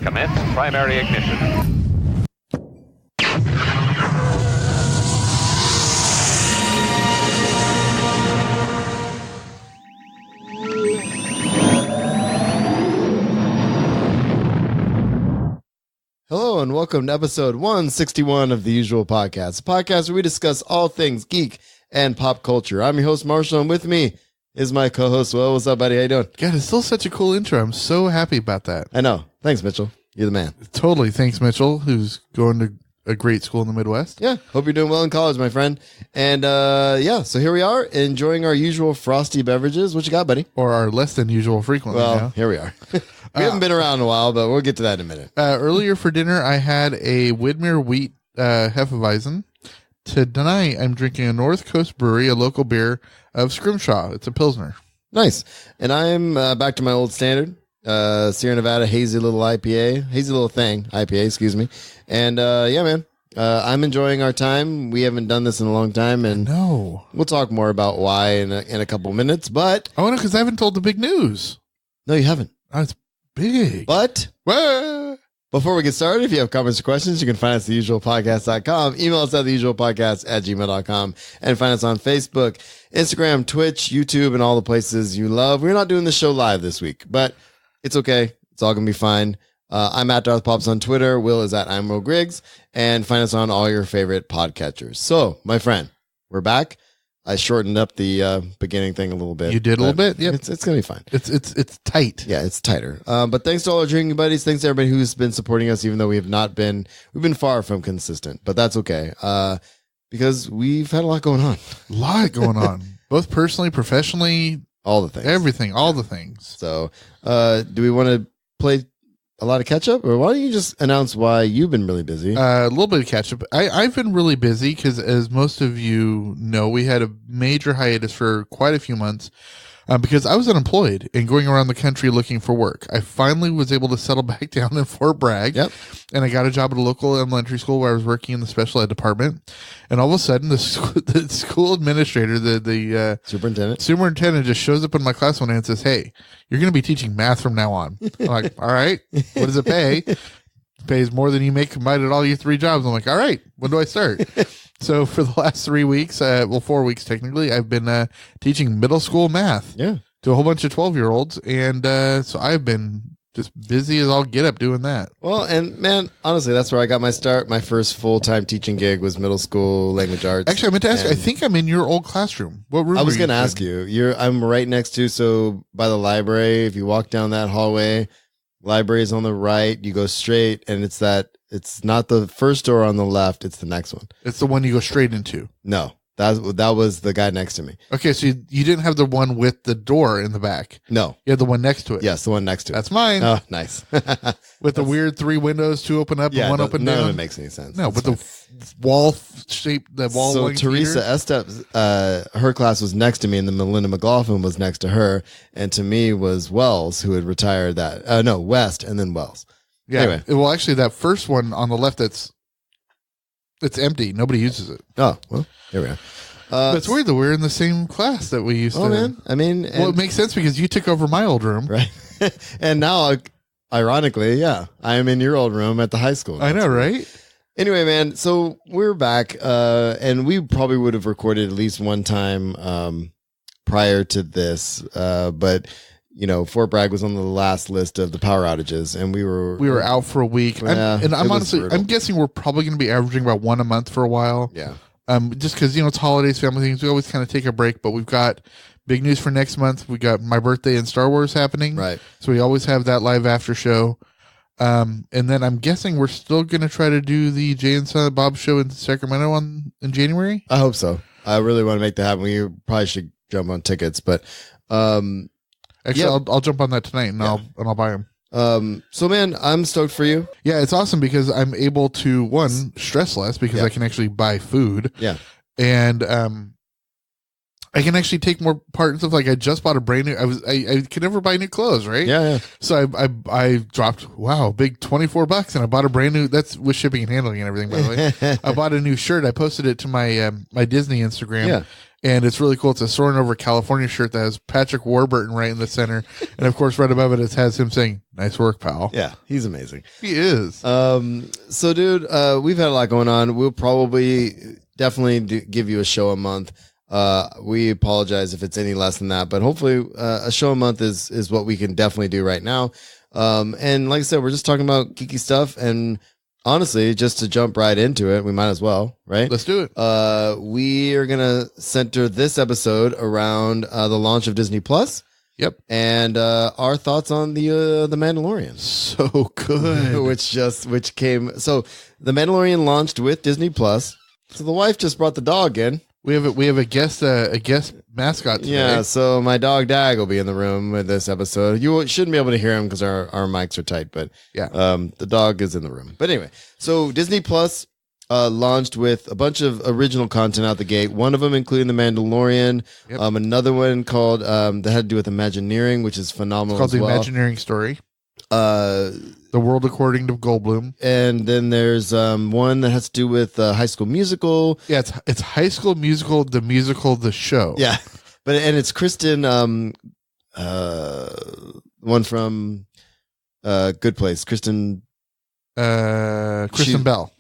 Commence primary ignition. Hello and welcome to episode 161 of The Usual Podcast, a podcast where we discuss all things geek and pop culture. I'm your host, Marshall, and with me is my co-host, Will. What's up, buddy? How you doing? God, it's still such a cool intro. I'm so happy about that. I know. Thanks, Mitchell. You're the man. Totally. Thanks, Mitchell, who's going to a great school in the Midwest. Yeah. Hope you're doing well in college, my friend. And so here we are, enjoying our usual frosty beverages. What you got, buddy? Or our less than usual frequently. Well, now. here we are. We haven't been around in a while, but we'll get to that in a minute. Earlier for dinner, I had a Widmer wheat Hefeweizen. Tonight, I'm drinking a North Coast Brewery, a local beer of Scrimshaw. It's a Pilsner. Nice. And I'm back to my old standard, Sierra Nevada hazy little IPA, hazy little thing, IPA, excuse me. And yeah, man, I'm enjoying our time. We haven't done this in a long time, and No. we'll talk more about why in a couple minutes. But Oh, no, because I haven't told the big news. no, you haven't. Oh, it's big. But Wah! before we get started, if you have comments or questions, you can find us at theusualpodcast.com. Email us at theusualpodcast@gmail.com, and find us on Facebook, Instagram, Twitch, YouTube, and all the places you love. We're not doing the show live this week, but it's okay. It's all going to be fine. I'm at Darth Pops on Twitter. Will is at I'm Will Griggs, and find us on all your favorite podcatchers. So, my friend, we're back. I shortened up the beginning thing a little bit. You did a little bit? Yep. It's going to be fine. It's tight. Yeah, it's tighter. But thanks to all our drinking buddies. Thanks to everybody who's been supporting us, even though we've been far from consistent, but that's okay. Because we've had a lot going on. A lot going on. Both personally, professionally, All the things. everything, all the things. So, do we want to play a lot of catch up, or why don't you just announce why you've been really busy? A little bit of catch up. I've been really busy because, as most of you know, we had a major hiatus for quite a few months because I was unemployed and going around the country looking for work. I finally was able to settle back down in Fort Bragg. Yep. And I got a job at a local elementary school where I was working in the special ed department. And all of a sudden, the school administrator, the superintendent just shows up in my class one day and says, "Hey, you're going to be teaching math from now on." I'm like, "All right, what does it pay?" It pays more than you make combined at all your three jobs. I'm like, "All right, when do I start?" So for the last 3 weeks, 4 weeks technically, I've been teaching middle school math to a whole bunch of 12-year-olds. And so I've been just busy as all get up doing that. Well, and man, honestly, that's where I got my start. My first full-time teaching gig was middle school language arts. Actually, I meant to ask you, I think I'm in your old classroom. What room? I was going to ask you. I'm right next to, so by the library. If you walk down that hallway, library is on the right. You go straight, and it's not the first door on the left. It's the next one. It's the one you go straight into. No, that was the guy next to me. Okay, so you didn't have the one with the door in the back. No. You had the one next to it. Yes, the one next to it. That's mine. Oh, nice. With the weird 3 windows, 2 open up and 1 open down. None of it makes any sense. No, but the wall shape, the wall. So Teresa Estep's, her class was next to me, and then Melinda McLaughlin was next to her, and to me was Wells, who had retired West, and then Wells. Yeah. Anyway. Well, actually, that first one on the left, it's empty. Nobody uses it. Oh, well, here we are. But it's weird that we're in the same class that we used to. Oh, man. I mean, well, it makes sense because you took over my old room. Right. And now, ironically, yeah, I am in your old room at the high school. I know, right? Anyway, man, so we're back, and we probably would have recorded at least one time prior to this, but Fort Bragg was on the last list of the power outages, and we were out for a week. I'm guessing we're probably going to be averaging about 1 a month for a while. Yeah. Just because it's holidays, family things, we always kind of take a break. But we've got big news for next month. We got my birthday and Star Wars happening, right? So we always have that live after show. And then I'm guessing we're still going to try to do the Jay and Silent Bob show in Sacramento in January. I hope so. I really want to make that happen. We probably should jump on tickets, but actually, I'll jump on that tonight and I'll buy them. So man, I'm stoked for you. Yeah, it's awesome because I'm able to stress less because I can actually buy food. Yeah. And I can actually take more part in stuff. Like I just bought a brand new. I could never buy new clothes, right? Yeah. So I dropped big $24, and I bought a brand new. That's with shipping and handling and everything. By the way, I bought a new shirt. I posted it to my my Disney Instagram. Yeah. And it's really cool. It's a Soaring Over California shirt that has Patrick Warburton right in the center. And of course, right above it has him saying, "Nice work, pal." Yeah, he's amazing. He is. So, dude, we've had a lot going on. We'll probably definitely give you a show a month. We apologize if it's any less than that, but hopefully a show a month is what we can definitely do right now. And like I said, we're just talking about geeky stuff, and honestly, just to jump right into it, we might as well, right? Let's do it. We are going to center this episode around the launch of Disney Plus. Yep. And our thoughts on the Mandalorian. So good. which came. So the Mandalorian launched with Disney Plus. So the wife just brought the dog in. We have a guest mascot today. Yeah, so my dog Dag will be in the room with this episode. You shouldn't be able to hear him because our mics are tight, but yeah, the dog is in the room. But anyway, so Disney Plus launched with a bunch of original content out the gate. One of them including The Mandalorian. Yep. Another one called that had to do with Imagineering, which is phenomenal. It's called The Imagineering Story. The World According to Goldblum. And then there's one that has to do with High School Musical. Yeah, it's High School Musical, the show. Yeah, but it's Kristen, one from Good Place, Kristen Bell.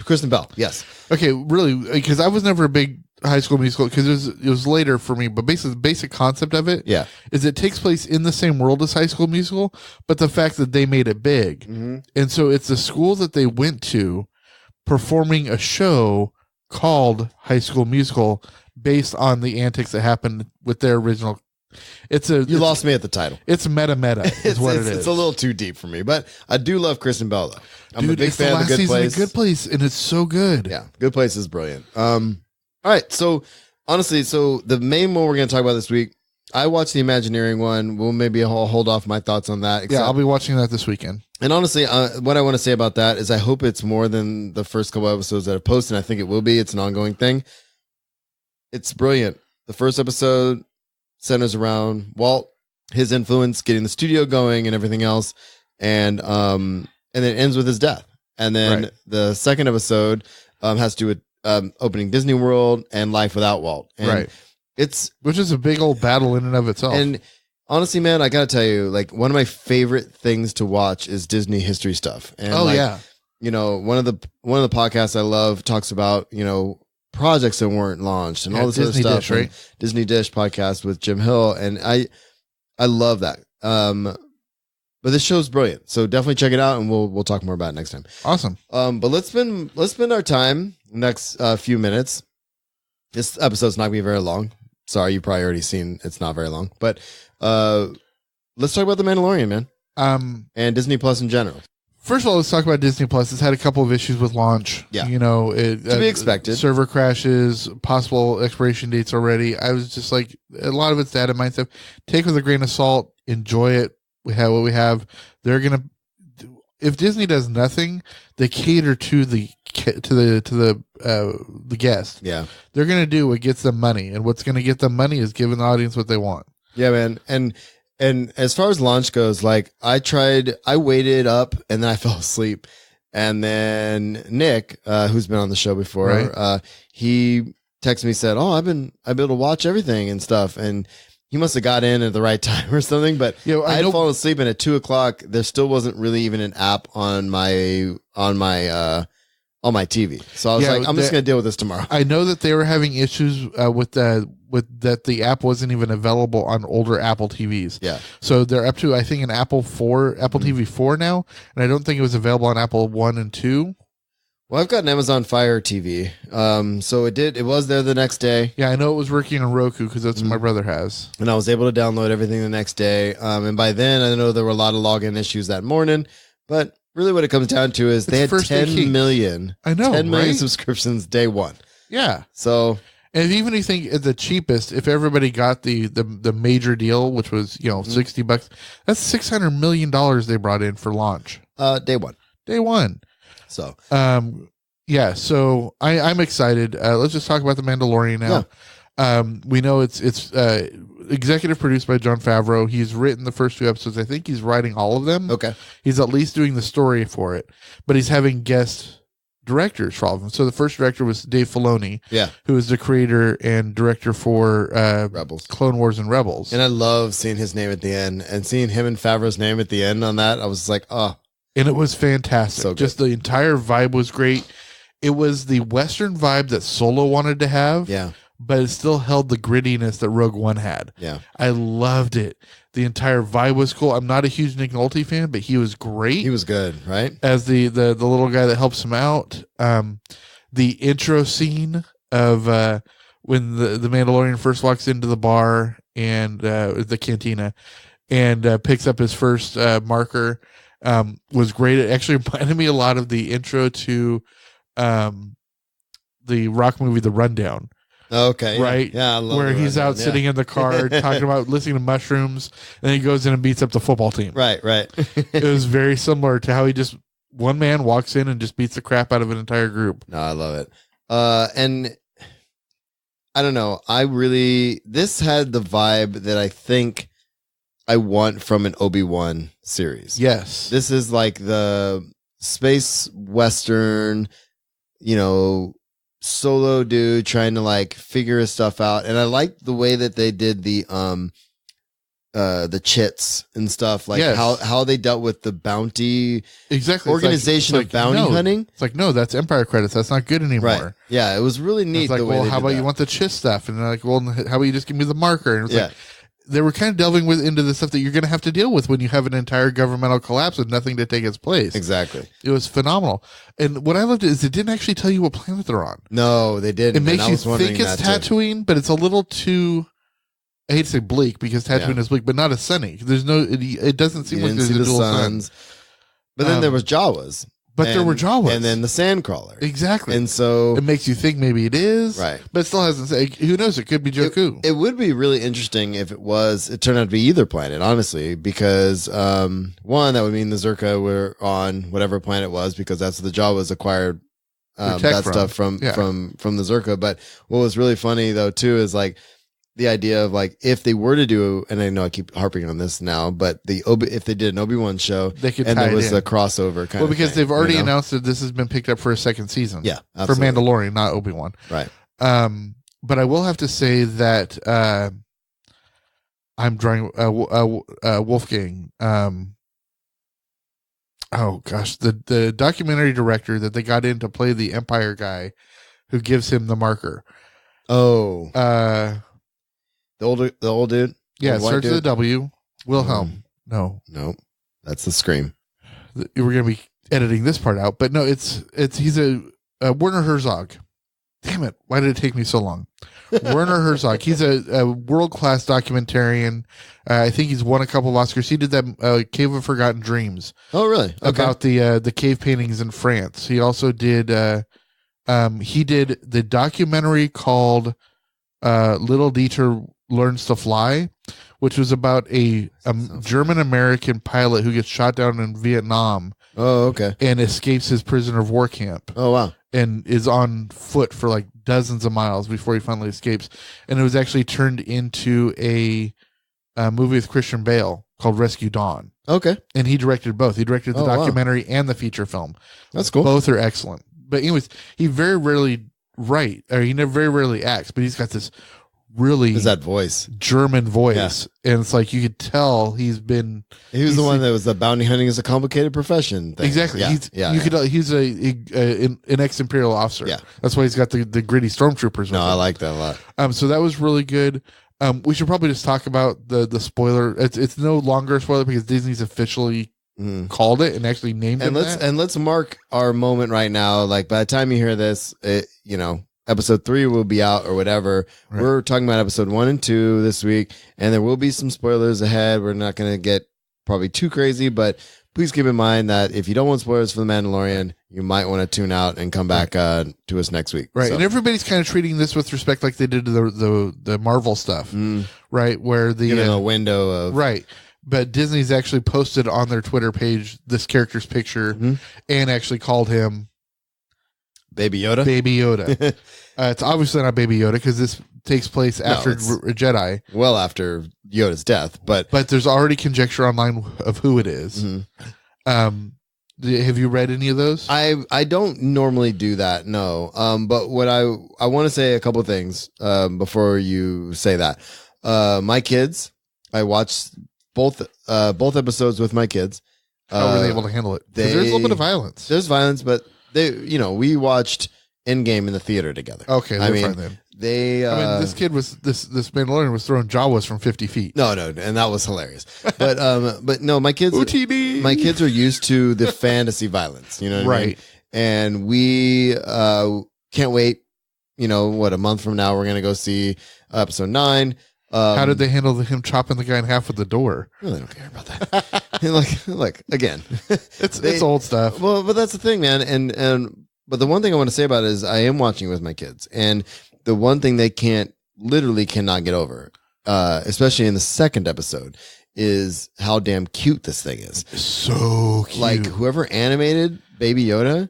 Kristen Bell, yes. Okay, really, because I was never a big High School Musical because it was later for me, but basically the basic concept of it is it takes place in the same world as High School Musical, but the fact that they made it big. Mm-hmm. And so it's the school that they went to performing a show called High School Musical based on the antics that happened with their original. You lost me at the title. It's meta is what it is. It's a little too deep for me, but I do love Kristen Bell though. I'm Dude, a big fan of The Good Place. Good Place, and it's so good. Yeah, Good Place is brilliant. All right, so honestly, the main one we're going to talk about this week, I watched the Imagineering one. We'll maybe hold off my thoughts on that. Yeah, I'll be watching that this weekend. And honestly, what I want to say about that is I hope it's more than the first couple episodes that I've posted. I think it will be. It's an ongoing thing. It's brilliant. The first episode centers around Walt, his influence, getting the studio going and everything else. And then it ends with his death. And then the second episode has to do with opening Disney World and life without Walt. And which is a big old battle in and of itself. And honestly, man, I gotta tell you, like, one of my favorite things to watch is Disney history stuff. And you know, one of the podcasts I love talks about, you know, projects that weren't launched and all this Disney other stuff. Dish, right? Disney Dish podcast with Jim Hill, and I love that. But this show's brilliant, so definitely check it out, and we'll talk more about it next time. Awesome. But let's spend our time next few minutes. This episode's not gonna be very long. Sorry, you probably already seen it's not very long. But let's talk about The Mandalorian, man. And Disney Plus in general. First of all, let's talk about Disney Plus. It's had a couple of issues with launch. Yeah. You know, to be expected. Server crashes, possible expiration dates already. I was just like, a lot of it's data mine stuff. Take it with a grain of salt. Enjoy it. We have what we have. They're gonna. If Disney does nothing, they cater to the guest. Yeah, they're gonna do what gets them money, and what's gonna get them money is giving the audience what they want. Yeah, man. And as far as launch goes, like I waited up and then I fell asleep, and then Nick, who's been on the show before, he texted me, said, "Oh, I've been able to watch everything and stuff," and he must have got in at the right time or something, but I had fallen asleep, and at 2:00, there still wasn't really even an app on my TV. So I was like, I'm just going to deal with this tomorrow. I know that they were having issues with that the app wasn't even available on older Apple TVs. Yeah. So they're up to, I think, an Apple TV 4 now, and I don't think it was available on Apple 1 and 2. Well, I've got an Amazon Fire TV. So it was there the next day. Yeah, I know it was working on Roku because that's what my brother has. And I was able to download everything the next day. And by then, I know there were a lot of login issues that morning. But really what it comes down to is they had 10 million. I know, 10 million subscriptions day one. Yeah. So... And even if you think at the cheapest, if everybody got the major deal, which was, you know, $60, that's $600 million they brought in for launch. Day one. So, yeah. So I'm excited. Let's just talk about The Mandalorian now. Yeah. We know it's executive produced by Jon Favreau. He's written the first 2 episodes. I think he's writing all of them. Okay. He's at least doing the story for it, but he's having guest directors for all of them. So the first director was Dave Filoni, who is the creator and director for Rebels, Clone Wars, and Rebels. And I love seeing his name at the end, and seeing him and Favreau's name at the end on that. I was like, oh, and it was fantastic. So just the entire vibe was great. It was the Western vibe that Solo wanted to have. Yeah. But it still held the grittiness that Rogue One had. Yeah. I loved it. The entire vibe was cool. I'm not a huge Nick Nolte fan, but he was great. He was good, right? As the little guy that helps him out. The intro scene of when the Mandalorian first walks into the bar and the cantina and picks up his first marker was great. It actually reminded me a lot of the intro to the Rock movie, The Rundown. Okay. Right. Yeah. I love where he's out sitting in the car talking about listening to mushrooms, and then he goes in and beats up the football team. Right. It was very similar to how he just one man walks in and just beats the crap out of an entire group. No, I love it. And I don't know. This had the vibe that I think I want from an Obi-Wan series. Yes. This is like the space Western, Solo dude trying to like figure his stuff out. And I like the way that they did the chits and stuff, like how they dealt with the bounty organization of bounty hunting. It's like, no, that's Empire credits. That's not good anymore. Right. Yeah. It was really neat. It's like, well, how about you want the chit stuff? And they're like, well, how about you just give me the marker? And it's like, they were kind of delving into the stuff that you're going to have to deal with when you have an entire governmental collapse with nothing to take its place. Exactly. It was phenomenal. And what I loved is it didn't actually tell you what planet they're on. No, they didn't. It makes you think it's Tatooine, but it's a little too, I hate to say bleak because Tatooine is bleak, but not as sunny. There's no, it doesn't seem like there's a dual suns. But then there was Jawas. There were Jawas. And then the Sandcrawler. Exactly. And so it makes you think maybe it is. Right. But it still hasn't said. Who knows? It could be Jakku. It would be really interesting if it turned out to be either planet, honestly, because one, that would mean the Zerka were on whatever planet it was, because that's the Jawas acquired stuff from the Zerka. But what was really funny though too is like the idea of like if they were to do, and I know I keep harping on this now, but if they did an Obi-Wan show, they could and there was a crossover kind of because thing, they've already announced that this has been picked up for a second season. Yeah, absolutely. For Mandalorian, not Obi-Wan. Right. But I will have to say that I'm drawing Wolfgang. Oh gosh, the documentary director that they got in to play the Empire guy, who gives him the marker. Oh. The old dude? Yeah, it starts with a W. Wilhelm. No, that's the Scream. We're going to be editing this part out, but no, he's a Werner Herzog. Damn it! Why did it take me so long? Werner Herzog. He's a world-class documentarian. I think he's won a couple of Oscars. He did that Cave of Forgotten Dreams. Oh, really? Okay. About the cave paintings in France. He also did. He did the documentary called "Little Dieter Learns to Fly," which was about a German-American pilot who gets shot down in Vietnam. Oh, okay. And escapes his prisoner of war camp. Oh, wow. And is on foot for like dozens of miles before he finally escapes. And it was actually turned into a movie with Christian Bale called Rescue Dawn. Okay. And he directed both. He directed the documentary and the feature film. That's cool. Both are excellent. But anyways, he very rarely very rarely acts, but he's got this really is that voice German voice, and it's like you could tell he was the one that was the bounty hunting is a complicated profession thing. Exactly. He's an ex-imperial officer. Yeah, that's why he's got the gritty stormtroopers. I like that a lot. So that was really good. We should probably just talk about the spoiler. It's no longer a spoiler because Disney's officially called it and actually named it. And let's mark our moment right now. Like by the time you hear this, episode 3 will be out or whatever. Right. We're talking about episode 1 and 2 this week, and there will be some spoilers ahead. We're not going to get probably too crazy, but please keep in mind that if you don't want spoilers for The Mandalorian, you might want to tune out and come back to us next week. Right. So. And everybody's kind of treating this with respect like they did to the Marvel stuff, right? Where the a window of... Right. But Disney's actually posted on their Twitter page this character's picture and actually called him Baby Yoda? Baby Yoda. It's obviously not Baby Yoda because this takes place after Jedi. Well, after Yoda's death. But there's already conjecture online of who it is. Have you read any of those? I don't normally do that, no. But what I want to say a couple things before you say that. My kids, I watched both episodes with my kids. How were they able to handle it? Because there's a little bit of violence. There's violence, but we watched Endgame in the theater together. Okay, fine then. This Mandalorian was throwing Jawas from 50 feet. No, and that was hilarious. But no, my kids, OTD. My kids are used to the fantasy violence. You know what I mean? And we can't wait. A month from now we're gonna go see episode 9. How did they handle him chopping the guy in half with the door? Really don't care about that. Look again. It's old stuff. Well, but that's the thing, man. But the one thing I want to say about it is I am watching it with my kids, and the one thing they literally cannot get over, especially in the second episode, is how damn cute this thing is. So cute. Like whoever animated Baby Yoda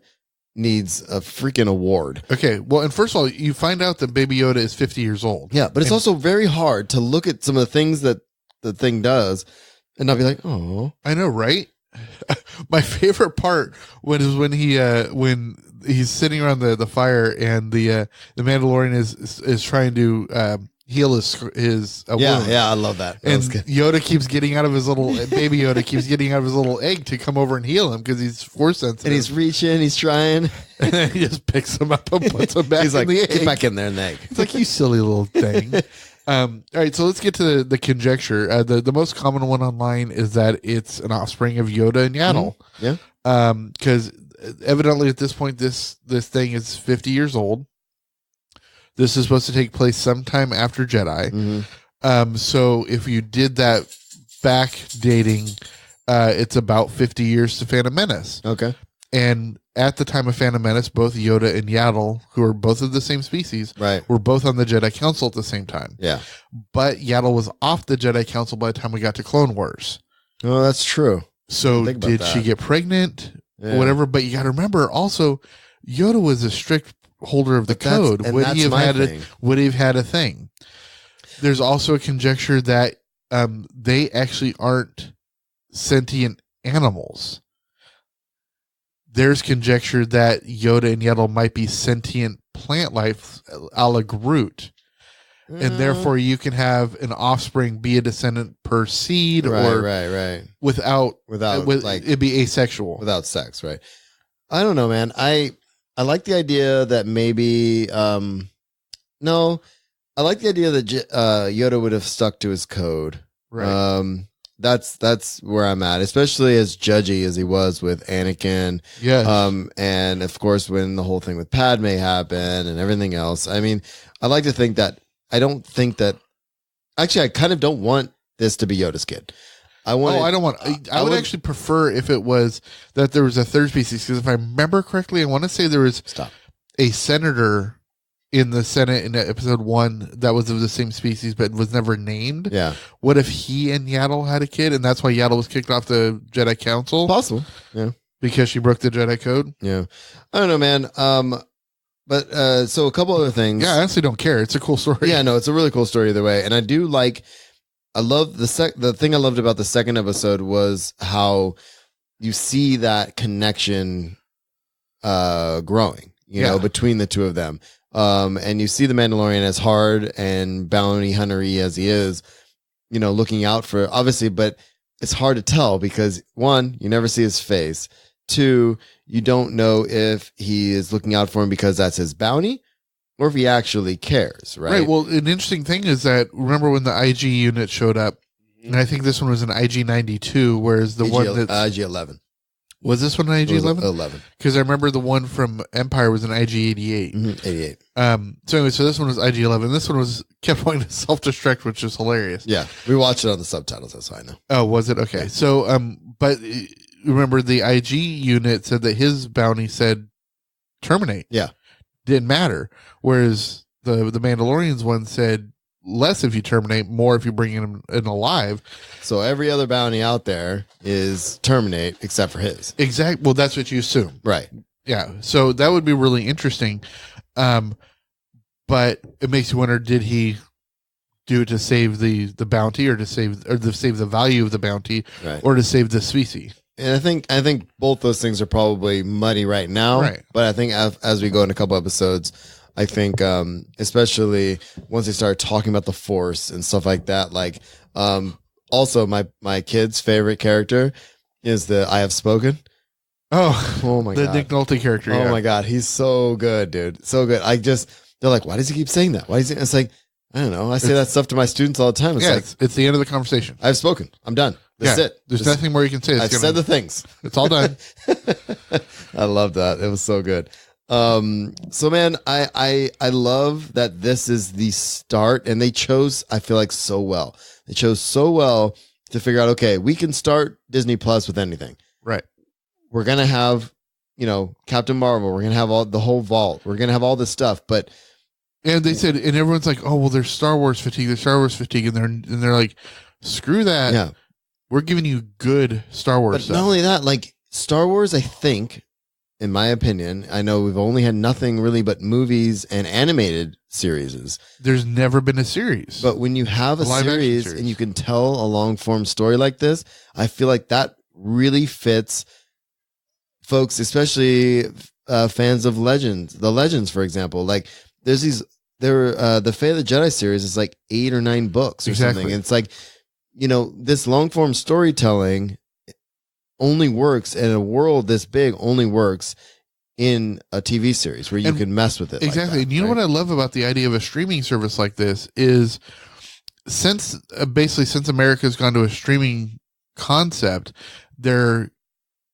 needs a freaking award. Okay, well, and first of all, you find out that Baby Yoda is 50 years old. Yeah, but it's also very hard to look at some of the things that the thing does and not be like, oh. I know, right? My favorite part when he's sitting around the fire and the Mandalorian is trying to heal his wound. Yeah, I love that. And Yoda keeps getting out of his little Baby Yoda keeps getting out of his little egg to come over and heal him because he's force sensitive. And he's reaching, he's trying, and then he just picks him up and puts him back. He's like, in the egg. Get back in there in the egg. It's like, you silly little thing. All right, so let's get to the conjecture. The most common one online is that it's an offspring of Yoda and Yaddle. Mm-hmm. Yeah. Because evidently at this point, this thing is 50 years old. This is supposed to take place sometime after Jedi. Mm-hmm. So if you did that back dating, it's about 50 years to Phantom Menace. Okay. And at the time of Phantom Menace, both Yoda and Yaddle, who are both of the same species, right, were both on the Jedi Council at the same time. Yeah. But Yaddle was off the Jedi Council by the time we got to Clone Wars. Oh, that's true. So did she get pregnant? Yeah. Whatever. But you got to remember also, Yoda was a strict holder of the code. Would he have had a thing? There's also a conjecture that they actually aren't sentient animals. There's conjecture that Yoda and Yaddle might be sentient plant life a la Groot. And therefore you can have an offspring be a descendant per seed right. Without like it'd be asexual. Without sex, right? I don't know, man. I like the idea that maybe no. I like the idea that Yoda would have stuck to his code. Right. That's where I'm at, especially as judgy as he was with Anakin. Yeah. And of course, when the whole thing with Padme happened and everything else. I mean, I like to think that I kind of don't want this to be Yoda's kid. I would actually prefer if it was that there was a third species, because if I remember correctly, I want to say there was a senator in the Senate in episode 1 that was of the same species but was never named. Yeah. What if he and Yaddle had a kid and that's why Yaddle was kicked off the Jedi Council? Possible. Yeah. Because she broke the Jedi code? Yeah. I don't know, man. But so a couple other things. Yeah, I honestly don't care. It's a cool story. Yeah, no, it's a really cool story either way. And I do I love the thing I loved about the second episode was how you see that connection growing, you know, between the two of them. And you see the Mandalorian, as hard and bounty huntery as he is, you know, looking out for, obviously, but it's hard to tell because 1, you never see his face. 2, you don't know if he is looking out for him because that's his bounty or if he actually cares, right? Right. Well, an interesting thing is that, remember when the IG unit showed up, and I think this one was an IG-92, whereas the one that's IG-11. Was this one an IG-11? 11. Because I remember the one from Empire was an IG-88. Mm-hmm, 88. So anyway, so this one was IG-11. This one kept wanting to self-destruct, which is hilarious. Yeah. We watched it on the subtitles, that's how I know. Oh, was it? Okay. Yeah. So, but remember the IG unit said that his bounty said terminate. Yeah. Didn't matter. Whereas the Mandalorian's one said less if you terminate, more if you bring him in alive. So every other bounty out there is terminate except for his. Exactly. Well, that's what you assume. Right. Yeah. So that would be really interesting. But it makes you wonder, did he do it to save the bounty or to save the value of the bounty, right, or to save the species? And I think both those things are probably muddy right now. Right. But I think as we go in a couple episodes, I think especially once they start talking about the Force and stuff like that, like also my kid's favorite character is the I Have Spoken. Oh my god. The Nick Nolte character. Oh my god, he's so good, dude. So good. They're like, why does he keep saying that? Why is he? It's like, I don't know. I say that stuff to my students all the time. It's the end of the conversation. I've spoken. I'm done. That's it. There's nothing more you can say. I've said the things. It's all done. I love that. It was so good. So man, I love that this is the start, and they chose, I feel like, so well. They chose so well to figure out, okay, we can start Disney Plus with anything. Right. We're gonna have, Captain Marvel. We're gonna have the whole vault. We're gonna have all this stuff, and they said, and everyone's like, oh well, there's Star Wars fatigue. There's Star Wars fatigue, and they're like, screw that. Yeah. We're giving you good Star Wars stuff. Not only that, like Star Wars, I think, in my opinion, I know we've only had nothing really but movies and animated series. There's never been a series. But when you have a series and you can tell a long form story like this, I feel like that really fits folks, especially fans of Legends. The Legends, for example, like there's the Fate of the Jedi series is like 8 or 9 books or something. And it's like, this long form storytelling only works in a world this big, only works in a TV series where you can mess with it. Exactly. Like that, and you know what I love about the idea of a streaming service like this is since America's gone to a streaming concept, their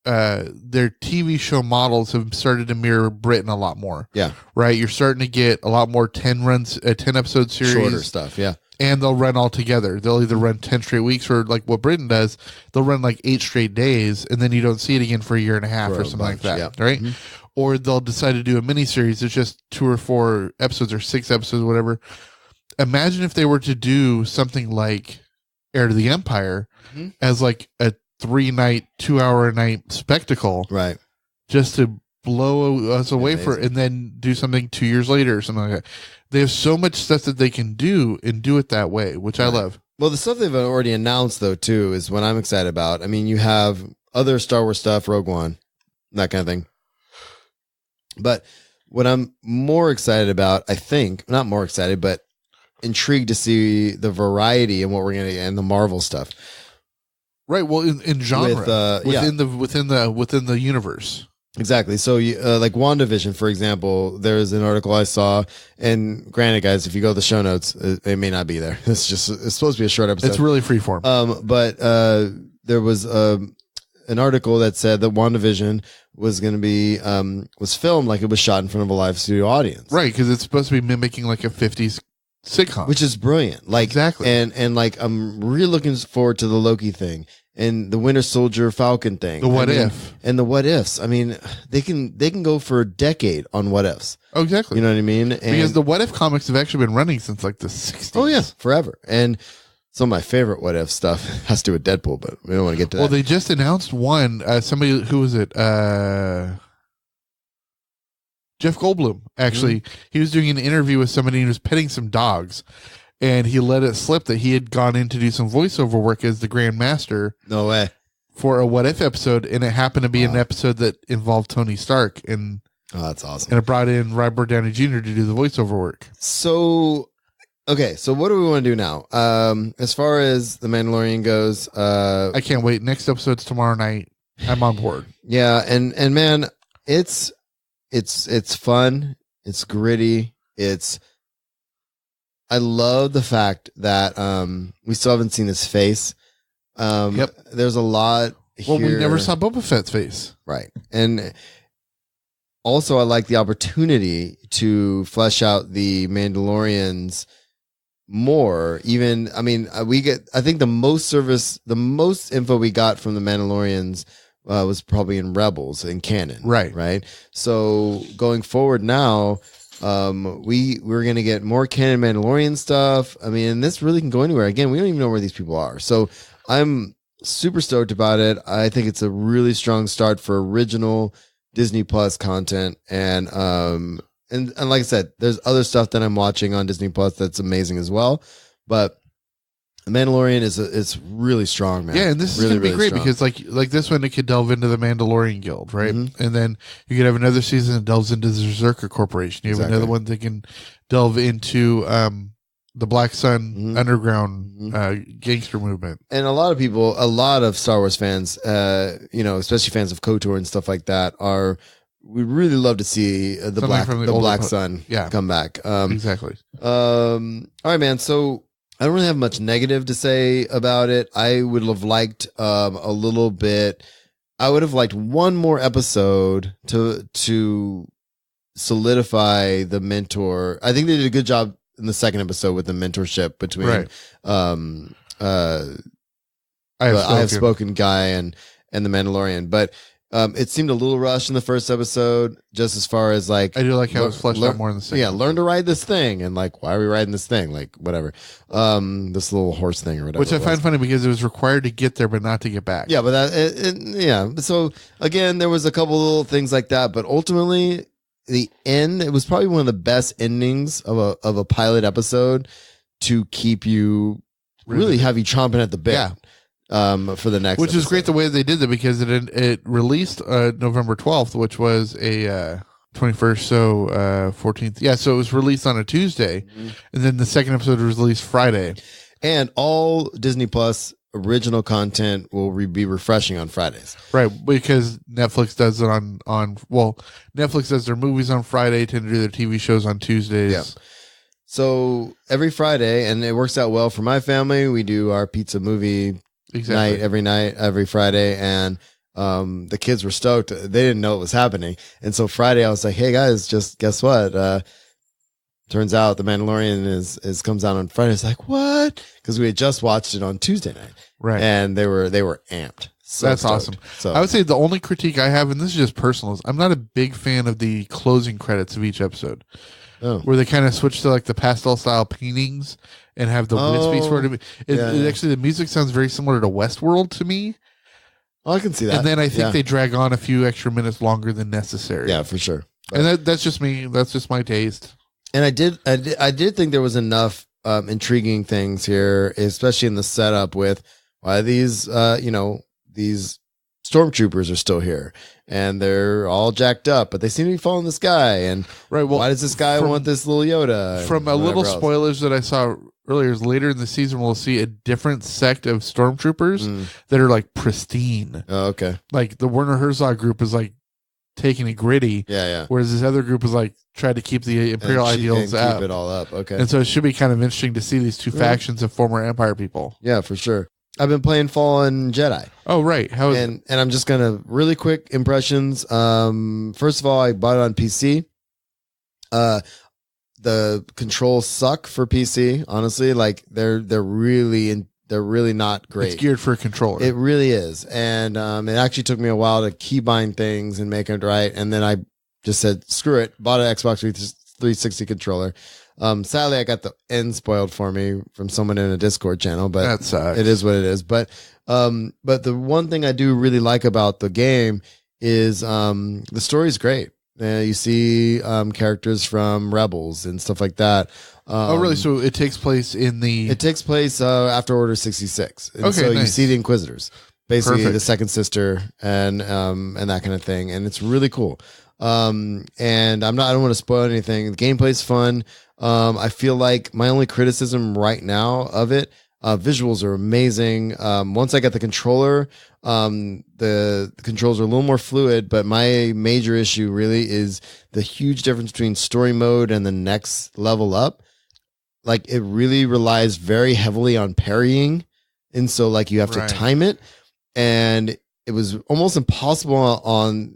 TV show models have started to mirror Britain a lot more. Yeah. Right. You're starting to get a lot more 10 episode series. Shorter stuff. Yeah. And they'll run all together. They'll either run 10 straight weeks or like what Britain does, they'll run like 8 straight days and then you don't see it again for a year and a half or something like that. Yeah. Right. Mm-hmm. Or they'll decide to do a mini series. It's just 2 or 4 episodes or 6 episodes, whatever. Imagine if they were to do something like Heir to the Empire as like a 3-night, 2-hour-a-night spectacle. Right. Just to blow us away for it and then do something 2 years later or something like that. They have so much stuff that they can do and do it that way, which I love. Well, the stuff they've already announced, though, too, is what I'm excited about. I mean, you have other Star Wars stuff, Rogue One, that kind of thing. But what I'm more excited about, I think, not more excited, but intrigued to see the variety and what we're going to get and the Marvel stuff. Right. Well, in genre, within the universe. Exactly. So, like WandaVision, for example, there's an article I saw, and granted, guys, if you go to the show notes, it may not be there. It's supposed to be a short episode. It's really freeform. But there was an article that said that WandaVision was going to be was filmed like it was shot in front of a live studio audience, right? Because it's supposed to be mimicking like a 50s sitcom, which is brilliant. Like exactly, and like I'm really looking forward to the Loki thing. And the Winter Soldier Falcon thing. The what if. And the what ifs. I mean, they can go for a decade on what ifs. Oh, exactly. You know what I mean? And because the what if comics have actually been running since like the 60s. Oh, yeah. Forever. And some of my favorite what if stuff has to do with Deadpool, but we don't want to get to that. Well, they just announced one. Somebody, who was it? Jeff Goldblum, actually. He was doing an interview with somebody who was petting some dogs. And he let it slip that he had gone in to do some voiceover work as the Grand Master. No way. For a What If episode, and it happened to be an episode that involved Tony Stark. And that's awesome. And it brought in Robert Downey Jr. to do the voiceover work. So, okay, so what do we want to do now? As far as The Mandalorian goes, I can't wait. Next episode's tomorrow night. I'm on board. Yeah, and man, it's fun. It's gritty. I love the fact that we still haven't seen his face. Yep. There's a lot Well, we never saw Boba Fett's face. Right. And also I like the opportunity to flesh out the Mandalorians more. Even, I mean, I think the most info we got from the Mandalorians was probably in Rebels in canon. Right. Right. So going forward now, we're going to get more canon Mandalorian stuff. I mean, and this really can go anywhere. Again, we don't even know where these people are. So I'm super stoked about it. I think it's a really strong start for original Disney Plus content. And like I said, there's other stuff that I'm watching on Disney Plus that's amazing as well. But The Mandalorian it's really strong, man. Yeah, and this is really, going to be great strong. because like this one, it could delve into the Mandalorian Guild, right? Mm-hmm. And then you could have another season that delves into the Berserker Corporation. You have another one that can delve into the Black Sun underground gangster movement. And a lot of Star Wars fans, especially fans of KOTOR and stuff like that, we really love to see the Black Sun come back. Exactly. All right, man. So I don't really have much negative to say about it. I would have liked a little bit. I would have liked one more episode to solidify the mentor. I think they did a good job in the second episode with the mentorship between I Have Spoken guy and the Mandalorian, but it seemed a little rushed in the first episode, just as far as like I do like how it's fleshed out more in the second. Yeah, learn to ride this thing, and like, why are we riding this thing? Like, whatever, this little horse thing or whatever. Which I find funny because it was required to get there, but not to get back. Yeah, but So again, there was a couple little things like that, but ultimately, the end, it was probably one of the best endings of a pilot episode to keep you really have you chomping at the bit. Yeah. For the next, which is great the way they did that because it released November 12th, which was a 21st, so 14th. Yeah, so it was released on a Tuesday, and then the second episode was released Friday. And all Disney Plus original content will be refreshing on Fridays, right? Because Netflix does it on Netflix does their movies on Friday, tend to do their TV shows on Tuesdays. Yeah. So every Friday, and it works out well for my family. We do our pizza movie. Night, every Friday, and the kids were stoked. They didn't know it was happening, and so Friday I was like, "Hey guys, just guess what? Turns out the Mandalorian is comes out on Friday." It's like, what? Because we had just watched it on Tuesday night, right? And they were amped. So that's stoked. Awesome. So I would say the only critique I have, and this is just personal, is I'm not a big fan of the closing credits of each episode. Oh. Where they kind of switch to like the pastel style paintings and have the wispy sort of. Actually, the music sounds very similar to Westworld to me. Oh, I can see that. And then I think they drag on a few extra minutes longer than necessary. Yeah, for sure. But, and that's just me. That's just my taste. And I did think there was enough intriguing things here, especially in the setup with why these stormtroopers are still here and they're all jacked up, but they seem to be following this guy. And why does this guy want this little Yoda? From a little spoilers that I saw earlier, is later in the season we'll see a different sect of stormtroopers that are like pristine. Oh, okay. Like the Werner Herzog group is like taking it gritty. Yeah. Whereas this other group is like trying to keep the Imperial ideals and up. Keep it all up. Okay. And so it should be kind of interesting to see these two factions of former Empire people. Yeah, for sure. I've been playing Fallen Jedi. Oh, right. How is it? And I'm just gonna really quick impressions. First of all, I bought it on PC. The controls suck for PC. Honestly, like they're really not great. It's geared for a controller. It really is, and it actually took me a while to keybind things and make it right. And then I just said, screw it. Bought an Xbox 360 controller. Sadly, I got the end spoiled for me from someone in a Discord channel, but that sucks. It is what it is. But the one thing I do really like about the game is the story's great. You see characters from Rebels and stuff like that. Oh, really? So it takes place after Order 66. And so you see the Inquisitors, basically the second sister and that kind of thing. And it's really cool. And I don't want to spoil anything. The gameplay's fun. I feel like my only criticism right now of it, visuals are amazing. Once I got the controller, the controls are a little more fluid, but my major issue really is the huge difference between story mode and the next level up. Like it really relies very heavily on parrying. And so like you have to time it, and it was almost impossible on,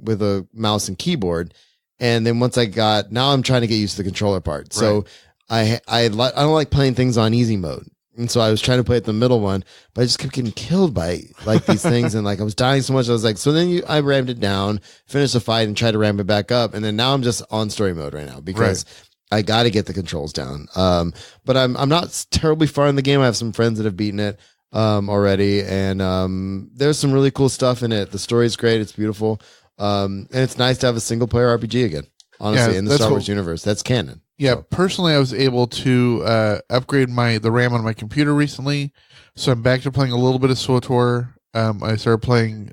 with a mouse and keyboard. And then once now I'm trying to get used to the controller part. So I don't like playing things on easy mode. And so I was trying to play it the middle one, but I just kept getting killed by like these things. And like, I was dying so much. I was like, so then I rammed it down, finished the fight and tried to ramp it back up. And then now I'm just on story mode right now because I got to get the controls down. But I'm not terribly far in the game. I have some friends that have beaten it already. And there's some really cool stuff in it. The story's great. It's beautiful. And it's nice to have a single player RPG again, honestly, in the Star Wars universe. That's canon. Yeah, So. personally, I was able to upgrade the RAM on my computer recently, so I'm back to playing a little bit of SWTOR. I started playing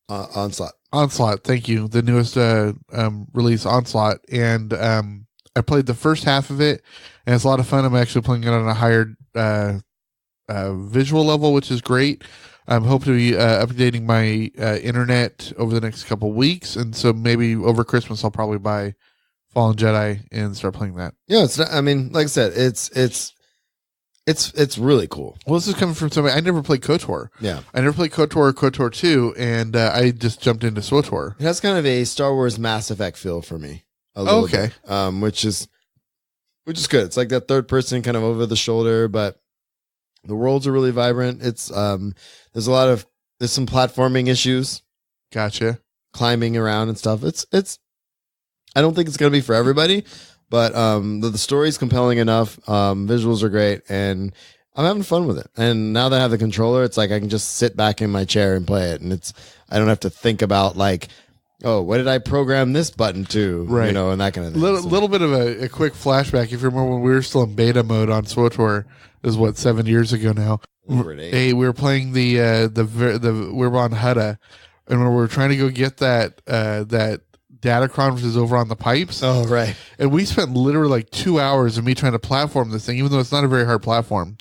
Onslaught. Onslaught, thank you. The newest release, Onslaught. And I played the first half of it, and it's a lot of fun. I'm actually playing it on a higher visual level, which is great. I'm hoping to be updating my internet over the next couple weeks, and so maybe over Christmas I'll probably buy Fallen Jedi and start playing that. Yeah, like I said, it's really cool. Well, this is coming from somebody. I never played KOTOR. Yeah. I never played KOTOR or KOTOR 2, and I just jumped into SWTOR. It has kind of a Star Wars Mass Effect feel for me. A little okay. bit, which is good. It's like that third person kind of over the shoulder, but the worlds are really vibrant. It's there's some platforming issues. Gotcha. Climbing around and stuff. It's I don't think it's gonna be for everybody, but the story's compelling enough. Visuals are great, and I'm having fun with it. And now that I have the controller, it's like I can just sit back in my chair and play it, and I don't have to think about like, oh, what did I program this button to? Right. You know, and that kind of thing. Little bit of a quick flashback. If you remember when we were still in beta mode on SWTOR, is what 7 years ago now. Hey, we were playing we were on Hutta, and we were trying to go get that Datacron, which is over on the pipes. Oh, right. And we spent literally like 2 hours of me trying to platform this thing, even though it's not a very hard platform.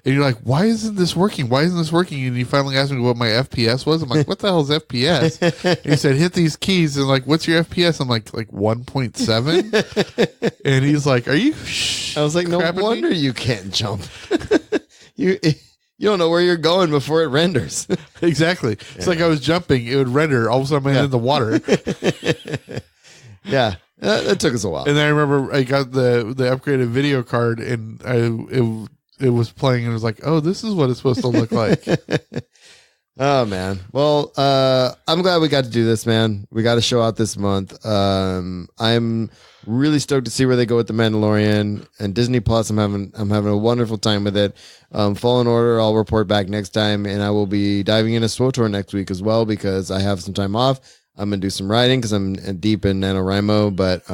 And you're like, why isn't this working? Why isn't this working? And you finally asked me what my FPS was. I'm like, what the hell is FPS? And he said, hit these keys. And like, what's your FPS? I'm like 1.7. And he's like, are you I was like, no wonder you can't jump. You don't know where you're going before it renders. Exactly. It's like I was jumping. It would render. All of a sudden, I'm in the water. Yeah. It took us a while. And then I remember I got the upgraded video card, and it was playing, and it was like, oh, this is what it's supposed to look like. Oh, man. Well, I'm glad we got to do this, man. We got a show out this month. I'm really stoked to see where they go with The Mandalorian and Disney Plus. I'm having a wonderful time with it. Fallen Order, I'll report back next time, and I will be diving into SWTOR next week as well because I have some time off. I'm going to do some writing because I'm deep in NaNoWriMo, but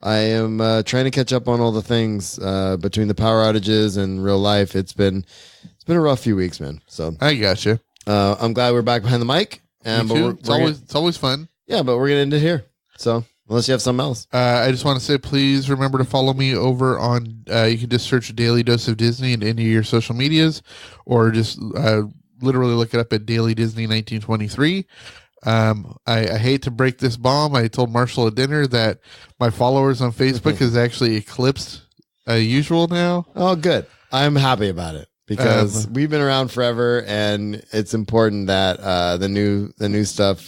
I am trying to catch up on all the things between the power outages and real life. It's been a rough few weeks, man. So I gotcha. I'm glad we're back behind the mic. It's always fun. Yeah, but we're going to end it here. So unless you have something else. I just want to say, please remember to follow me over on, you can just search Daily Dose of Disney in any of your social medias, or just literally look it up at Daily Disney 1923. I hate to break this bomb. I told Marshall at dinner that my followers on Facebook has actually eclipsed usual now. Oh, good. I'm happy about it because we've been around forever, and it's important that the new stuff.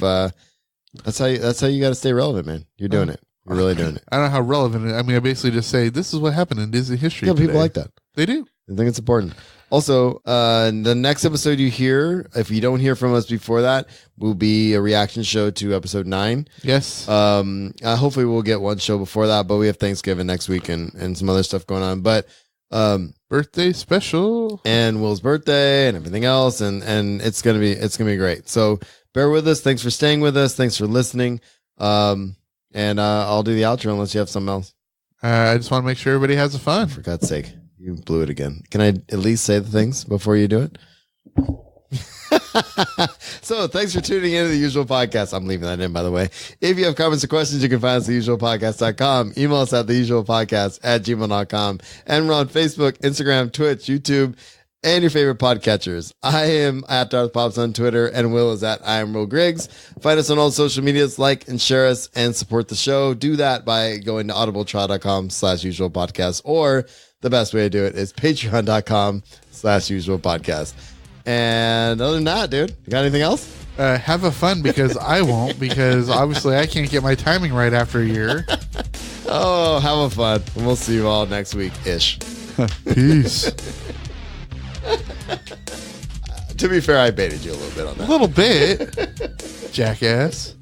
That's how you got to stay relevant, man. You're doing it. You're really doing it. I don't know how relevant. I mean, I basically just say this is what happened in Disney history. Yeah, today. people like that. They do. I think it's important. Also, the next episode you hear, if you don't hear from us before that, will be a reaction show to episode 9. Yes. Hopefully we'll get one show before that, but we have Thanksgiving next week and some other stuff going on. But birthday special and Will's birthday and everything else, and it's gonna be great. So bear with us. Thanks for staying with us. Thanks for listening. And I'll do the outro unless you have something else. I just want to make sure everybody has fun. For God's sake. You blew it again. Can I at least say the things before you do it? So thanks for tuning into the Usual Podcast. I'm leaving that in, by the way. If you have comments or questions, you can find us at theusualpodcast.com. Email us at theusualpodcast@gmail.com. And we're on Facebook, Instagram, Twitch, YouTube, and your favorite podcatchers. I am at Darth Pops on Twitter, and Will is at I am Will Griggs. Find us on all social medias, like and share us, and support the show. Do that by going to audibletrial.com/usualpodcast, or the best way to do it is patreon.com/usualpodcast. And other than that, dude, you got anything else? Have a fun, because I won't, because obviously I can't get my timing right after a year. Oh, have a fun. And we'll see you all next week-ish. Peace. To be fair, I baited you a little bit on that. A little bit. Jackass.